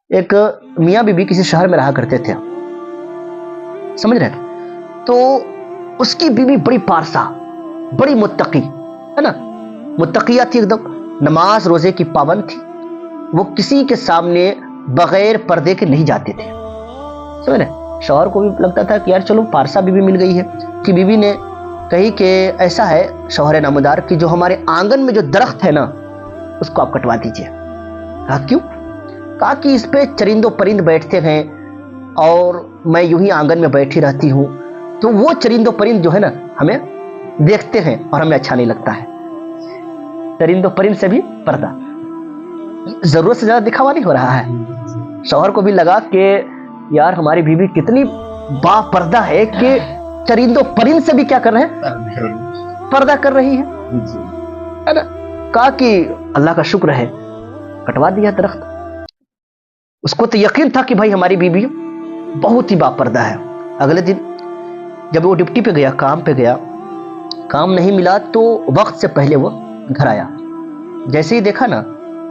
ایک میاں بیوی کسی شہر میں رہا کرتے تھے, سمجھ رہے ہیں, تو اس کی بیوی بڑی پارسا, بڑی متقی ہے نا, متقیہ تھی ایک دم, نماز روزے کی پابند تھی, وہ کسی کے سامنے بغیر پردے کے نہیں جاتے تھے, سمجھ رہے. شوہر کو بھی لگتا تھا کہ یار چلو پارسا بیوی مل گئی ہے. کہ بیوی نے کہی کہ ایسا ہے شوہر نامدار کہ جو ہمارے آنگن میں جو درخت ہے نا اس کو آپ کٹوا دیجئے. کہا کیوں؟ کہا کہ اس پہ چرند و پرند بیٹھتے ہیں اور میں یوں ہی آنگن میں بیٹھی رہتی ہوں, تو وہ چرند و پرند جو ہے نا ہمیں دیکھتے ہیں اور ہمیں اچھا نہیں لگتا ہے. چرند و پرند سے بھی پردہ, ضرورت سے زیادہ دکھاوا نہیں ہو رہا ہے. شوہر کو بھی لگا کہ یار ہماری بیوی کتنی با پردہ ہے کہ چرند و پرند سے بھی کیا کر رہے ہیں, پردہ کر رہی ہے نا. کہا کہ اللہ کا شکر ہے, کٹوا دیا درخت. اس کو تو یقین تھا کہ بھائی ہماری بیوی بہت ہی با پردہ ہے. اگلے دن جب وہ ڈپٹی پہ گیا, کام پہ گیا, کام نہیں ملا تو وقت سے پہلے وہ گھر آیا. جیسے ہی دیکھا نا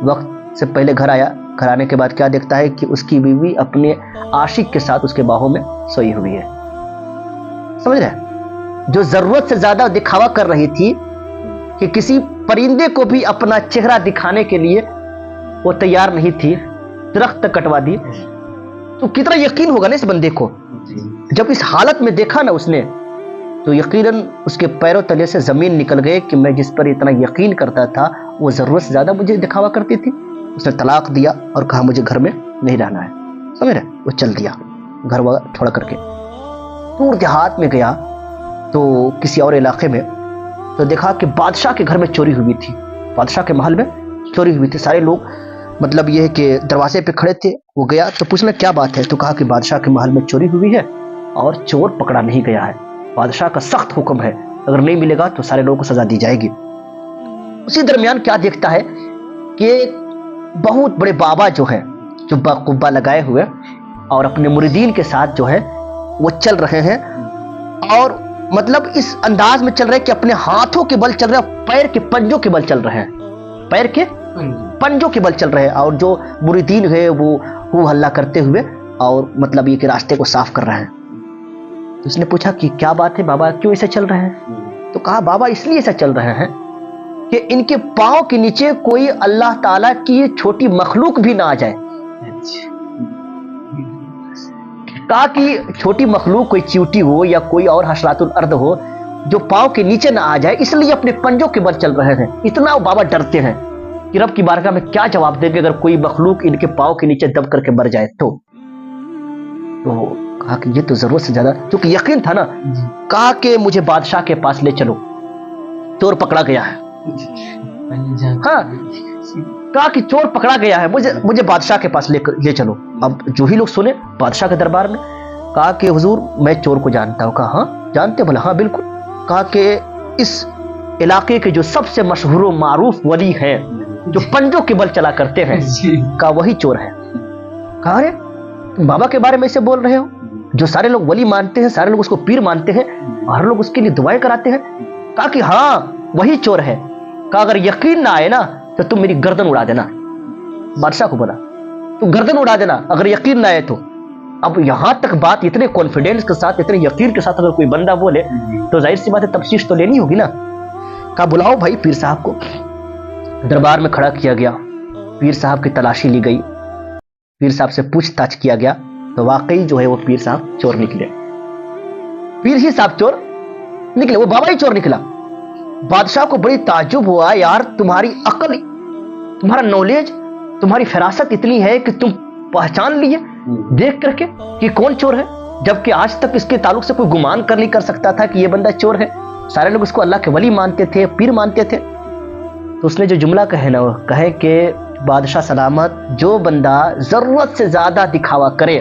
وقت سے پہلے گھر آیا, گھر آنے کے بعد کیا دیکھتا ہے کہ اس کی بیوی اپنے عاشق کے ساتھ اس کے باہوں میں سوئی ہوئی ہے. سمجھ رہے, جو ضرورت سے زیادہ دکھاوا کر رہی تھی کہ کسی پرندے کو بھی اپنا چہرہ دکھانے کے لیے وہ تیار نہیں تھی, درخت تک کٹوا دی. تو کتنا یقین ہوگا نا اس بندے کو, جب اس حالت میں دیکھا نا اس نے تو یقیناً اس کے پیروں تلے سے زمین نکل گئے کہ میں جس پر اتنا یقین کرتا تھا وہ ضرورت سے زیادہ مجھے دکھاوا کرتی تھی. اس نے طلاق دیا اور کہا مجھے گھر میں نہیں رہنا ہے. سمجھ رہے, وہ چل دیا گھر چھوڑ کر کے. دور دیہات میں گیا تو کسی اور علاقے میں, تو دیکھا کہ بادشاہ کے گھر میں چوری ہوئی تھی, بادشاہ کے محل میں چوری ہوئی تھی. سارے لوگ مطلب یہ ہے کہ دروازے پہ کھڑے تھے. وہ گیا تو پوچھنا کیا بات ہے, تو کہا کہ بادشاہ کے محل میں چوری ہوئی ہے اور چور پکڑا نہیں گیا ہے. بادشاہ کا سخت حکم ہے, اگر نہیں ملے گا تو سارے لوگوں کو سزا دی جائے گی. اسی درمیان کیا دیکھتا ہے کہ بہت بڑے بابا جو ہے, جو قبہ لگائے ہوئے اور اپنے مریدین کے ساتھ جو ہے وہ چل رہے ہیں, اور مطلب اس انداز میں چل رہے ہیں کہ اپنے ہاتھوں کے بل چل رہے ہیں, پیر کے پنجوں کے بل چل رہے ہیں, پیر کے پنجوں کے بل چل رہے ہیں. اور جو مریدین ہے وہ ہو ہلہ کرتے ہوئے اور مطلب یہ کہ راستے کو صاف کر رہے ہیں. تو اس نے پوچھا کہ کیا بات ہے بابا, کیوں ایسے چل رہے ہیں؟ تو کہا بابا اس لیے ایسا چل رہے ہیں کہ ان کے پاؤں کے نیچے کوئی اللہ تعالیٰ کی چھوٹی مخلوق بھی نہ آ جائے. کہا کہ چھوٹی مخلوق کوئی چیوٹی ہو یا کوئی اور حشرات الارض ہو جو پاؤں کے نیچے نہ آ جائے, اس لیے اپنے پنجوں کے بل چل رہے ہیں. اتنا وہ بابا ڈرتے ہیں کہ رب کی بارگاہ میں کیا جواب دیں گے اگر کوئی مخلوق ان کے پاؤں کے نیچے دب کر کے مر جائے تو. کہا کہ یہ تو ضرورت سے زیادہ, کیونکہ یقین تھا نا. کہا کہ مجھے بادشاہ کے پاس لے چلو, چور پکڑا گیا ہے. ہاں, کہا کہ چور پکڑا گیا ہے, مجھے بادشاہ کے پاس لے چلو. اب جو ہی لوگ سنے بادشاہ کے دربار میں, کہا کہ حضور میں چور کو جانتا ہوں. کہا ہاں جانتے؟ بولا ہاں بالکل. کہا کہ اس علاقے کے جو سب سے مشہور و معروف ولی ہے جو پنجوں کے بل چلا کرتے ہیں, کہا وہی چور ہے. کہا ارے بابا کے بارے میں اسے بول رہے ہو, جو سارے لوگ ولی مانتے ہیں, سارے لوگ اس کو پیر مانتے ہیں, ہر لوگ اس کے لیے دعائیں کراتے ہیں. کہا کہ ہاں وہی چور ہے. کہا اگر یقین نہ آئے نا تو تم میری گردن اڑا دینا. بادشاہ کو بولا تو گردن اڑا دینا اگر یقین نہ آئے تو. اب یہاں تک بات اتنے کانفیڈینس کے ساتھ, اتنے یقین کے ساتھ اگر کوئی بندہ بولے تو ظاہر سی بات ہے تفصیل تو لینی ہوگی نا. کہا بلاؤ بھائی پیر صاحب کو. دربار میں کھڑا کیا گیا, پیر صاحب کی تلاشی لی گئی, پیر صاحب سے پوچھ تاچھ کیا گیا تو واقعی جو ہے وہ پیر صاحب چور نکلے. پیر ہی صاحب چور نکلے, وہ بابا ہی چور نکلا. بادشاہ کو بڑی تعجب ہوا, یار تمہاری عقل, تمہارا نالج, تمہاری فراست اتنی ہے کہ تم پہچان لیے دیکھ کر کے کہ کون چور ہے, جبکہ آج تک اس کے تعلق سے کوئی گمان کر نہیں کر سکتا تھا کہ یہ بندہ چور ہے. سارے لوگ اس کو اللہ کے ولی مانتے تھے, پیر مانتے تھے. تو اس نے جو جملہ کہے نا, وہ کہے کہ بادشاہ سلامت, جو بندہ ضرورت سے زیادہ دکھاوا کرے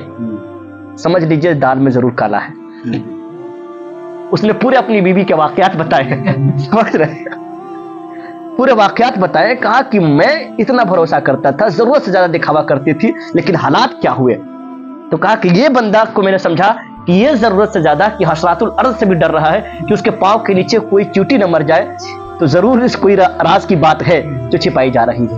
سمجھ لیجئے دال میں ضرور کالا ہے. اس نے پورے اپنی بیوی کے واقعات بتائے, سمجھ رہے, پورے واقعات بتائے. کہا کہ میں اتنا بھروسہ کرتا تھا, ضرورت سے زیادہ دکھاوا کرتی تھی, لیکن حالات کیا ہوئے. تو کہا کہ یہ بندہ کو میں نے سمجھا کہ یہ ضرورت سے زیادہ کہ حشرات الارض سے بھی ڈر رہا ہے کہ اس کے پاؤں کے نیچے کوئی چیوٹی نہ مر جائے, تو ضرور اس کوئی راز کی بات ہے جو چھپائی جا رہی ہے.